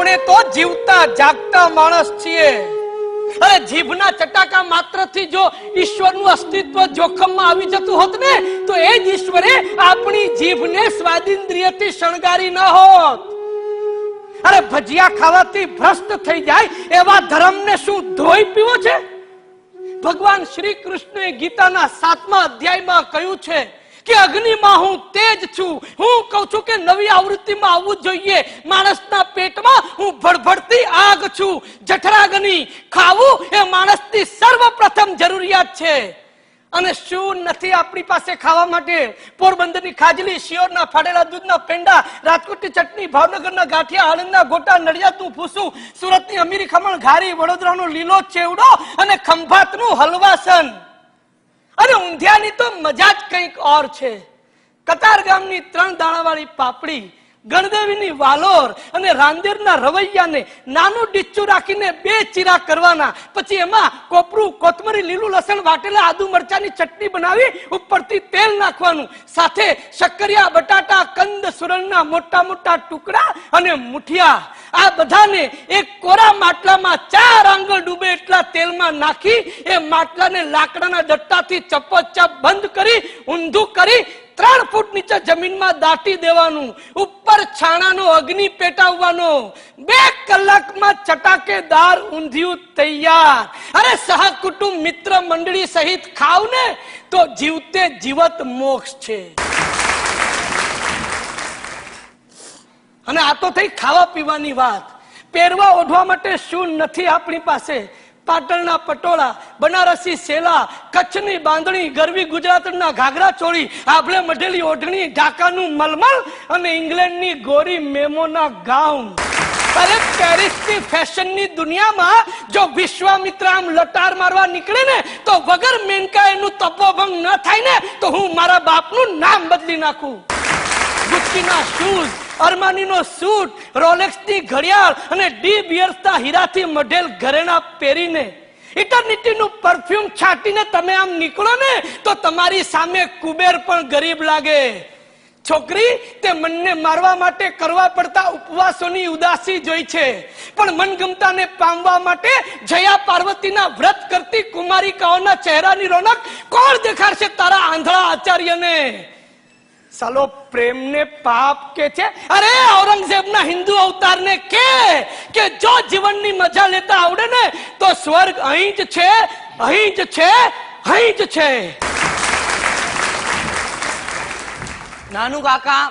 આપણે તો જીવતા જાગતા માણસ છીએ. અરે જીભના ચટાકા માત્રથી જો ઈશ્વરનું અસ્તિત્વ જોખમમાં આવી જતું હોત ને તો એ જ ઈશ્વરે આપણી જીભને સ્વાદિન્દ્રિયથી શણગારી ન હોત. અરે ભજીયા ખાવાથી ભ્રષ્ટ થઈ જાય એવા ધર્મને શું ધોઈ પીવો છે? ભગવાન શ્રી કૃષ્ણએ ગીતાના 7મા અધ્યાયમાં કહ્યું છે કે અગ્નિમાં હું તેજ છું. હું કહું છું કે નવી આવૃત્તિમાં આવવું જોઈએ. માણસના પેટમાં હું ભડભડતી આગ છું. જઠરાગ્નિ ખાવું એ માણસની સર્વપ્રથમ જરૂરિયાત છે. અને શું નથી આપણી પાસે ખાવા માટે? પોરબંદરની ખાજલી, શિયોરના ફાડેલા દૂધના પેંડા, રાજકોટની ચટણી, ભાવનગરના ગાંઠિયા, આણંદના ગોટા, નડિયાદનું ભૂસું, સુરતની અમીરી ખમણ ઘારી, વડોદરાનો લીલો ચેવડો અને ખંભાતનું હલવાસન. અને ઊંધિયાની તો મજા જ કંઈક ઓર છે. કતાર ગામની 3 દાણાવાળી પાપડી, ગણદેવીની વાલોર અને રાંદેરના રવૈયાને નાનું ડીચ્ચું રાખીને 2 ચીરા કરવાના. પછી એમાં કોપરું, કોથમરી, લીલું લસણ, વાટેલા આદુ મરચાની ચટણી બનાવી ઉપરથી તેલ નાખવાનું. સાથે શક્કરિયા, બટાટા, કંદ, સુરણના મોટા મોટા ટુકડા અને મુઠિયા. આ બધાને એક કોરા માટલામાં 4 આંગળ ડૂબે એટલા તેલમાં નાખી એ માટલાને લાકડાના દટ્ટાથી ચપોચપ બંધ કરી ઊંધું કરી 3 ફૂટ નીચે જમીનમાં દાટી દેવાનું. ઉપર છાણાનો અગ્નિ પેટાવવાનો. 2 કલાકમાં ચટાકેદાર ઊંધિયું તૈયાર. અરે સહકુટુંબ મિત્ર મંડળી સહિત ખાવ ને તો જીવતે જીવત મોક્ષ છે. અને આ તો થઈ ખાવા પીવાની વાત. પહેરવા ઓઢવા માટે શું નથી આપણી પાસે? પાટણના પટોળા, બનારસી સેલા, કચ્છની બાંધણી, ગરવી ગુજરાતના ઘાઘરા ચોળી, આભલે મઢેલી ઓઢણી, ઢાકાનું મલમલ અને ઇંગ્લેન્ડની ગોરી મેમોના ગાઉન. અરે પેરિસની ફેશનની દુનિયામાં જો વિશ્વામિત્ર આમ લટાર મારવા નીકળે ને તો વગર મેનકા એનું તપોભંગ ન થાય ને તો હું મારા બાપનું નામ બદલી નાખું. ગુચ્ચીના શૂઝ, અરમાનીનો સૂટ, રોલેક્સની ઘડિયાળ અને ડી બિયર્સના હીરાથી મઢેલ ઘરેણા પહેરીને ઇટર્નિટીનું પરફ્યુમ છાંટીને તમે આમ નીકળો ને તો તમારી સામે કુબેર પણ ગરીબ લાગે. છોકરી, તે મનને મારવા માટે કરવા પડતા ઉપવાસોની ઉદાસી જોઈ છે, પણ મનગમતાને પામવા માટે જયા પાર્વતીના વ્રત કરતી કુમારિકાઓના ચહેરાની રોનક કોણ દેખાડશે તારા આંધળા આચાર્યને? સાલો પ્રેમને પાપ કે છે? અરે ઔરંગઝેબના હિન્દુ અવતારને કે જો જીવનની મજા લેતા આવડે ને તો સ્વર્ગ અહીં જ છે, અહીં જ છે, અહીં જ છે. નાનું કાકા